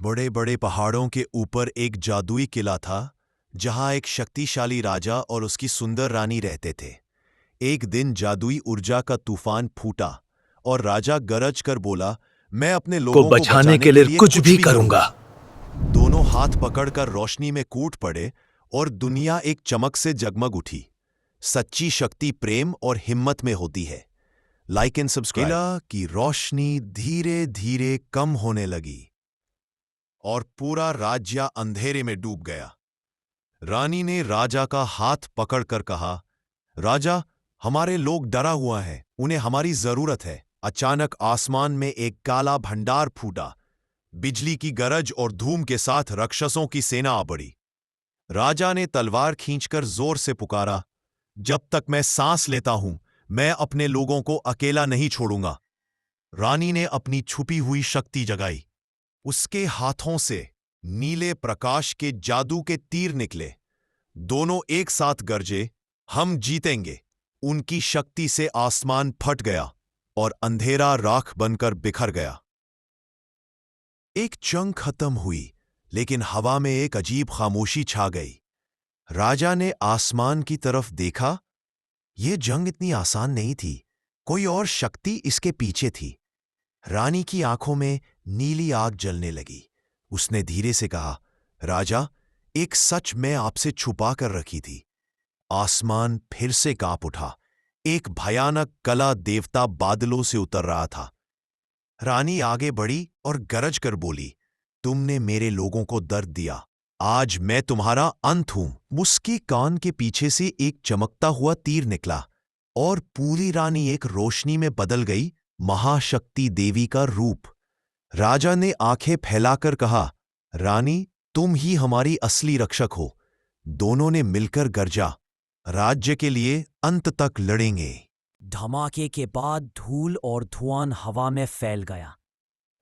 बड़े बड़े पहाड़ों के ऊपर एक जादुई किला था जहां एक शक्तिशाली राजा और उसकी सुंदर रानी रहते थे। एक दिन जादुई ऊर्जा का तूफान फूटा और राजा गरज कर बोला, मैं अपने को लोगों को बचाने बचाने के के लिए लिए कुछ कुछ भी भी करूंगा। दोनों हाथ पकड़कर रोशनी में कूद पड़े और दुनिया एक चमक से जगमग उठी। सच्ची शक्ति प्रेम और हिम्मत में होती है। Like and subscribe. किला की रोशनी धीरे धीरे कम होने लगी और पूरा राज्य अंधेरे में डूब गया। रानी ने राजा का हाथ पकड़कर कहा, राजा, हमारे लोग डरा हुआ है, उन्हें हमारी जरूरत है। अचानक आसमान में एक काला भंडार फूटा। बिजली की गरज और धूम के साथ राक्षसों की सेना आ बढ़ी। राजा ने तलवार खींचकर जोर से पुकारा, जब तक मैं सांस लेता हूं, मैं अपने लोगों को अकेला नहीं छोड़ूंगा। रानी ने अपनी छुपी हुई शक्ति जगाई। उसके हाथों से नीले प्रकाश के जादू के तीर निकले। दोनों एक साथ गरजे, हम जीतेंगे। उनकी शक्ति से आसमान फट गया और अंधेरा राख बनकर बिखर गया। एक जंग खत्म हुई, लेकिन हवा में एक अजीब खामोशी छा गई। राजा ने आसमान की तरफ देखा। यह जंग इतनी आसान नहीं थी, कोई और शक्ति इसके पीछे थी। रानी की आंखों में नीली आग जलने लगी। उसने धीरे से कहा, राजा, एक सच मैं आपसे छुपा कर रखी थी। आसमान फिर से कांप उठा। एक भयानक कला देवता बादलों से उतर रहा था। रानी आगे बढ़ी और गरज कर बोली, तुमने मेरे लोगों को दर्द दिया, आज मैं तुम्हारा अंत हूं। उसके कान के पीछे से एक चमकता हुआ तीर निकला और पूरी रानी एक रोशनी में बदल गई, महाशक्ति देवी का रूप। राजा ने आंखें फैलाकर कहा, रानी, तुम ही हमारी असली रक्षक हो। दोनों ने मिलकर गरजा, राज्य के लिए अंत तक लड़ेंगे। धमाके के बाद धूल और धुआं हवा में फैल गया।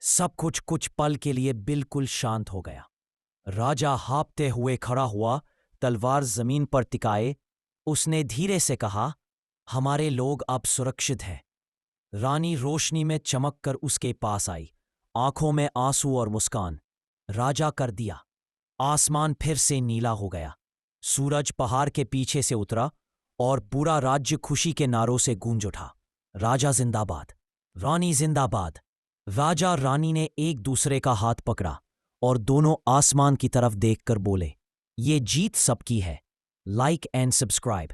सब कुछ पल के लिए बिल्कुल शांत हो गया। राजा हाँफते हुए खड़ा हुआ, तलवार जमीन पर टिकाए। उसने धीरे से कहा, हमारे लोग अब सुरक्षित हैं। रानी रोशनी में चमक कर उसके पास आई, आंखों में आंसू और मुस्कान। राजा कर दिया। आसमान फिर से नीला हो गया। सूरज पहाड़ के पीछे से उतरा और पूरा राज्य खुशी के नारों से गूंज उठा। राजा जिंदाबाद, रानी जिंदाबाद। राजा रानी ने एक दूसरे का हाथ पकड़ा और दोनों आसमान की तरफ देखकर बोले, ये जीत सबकी है। Like and subscribe.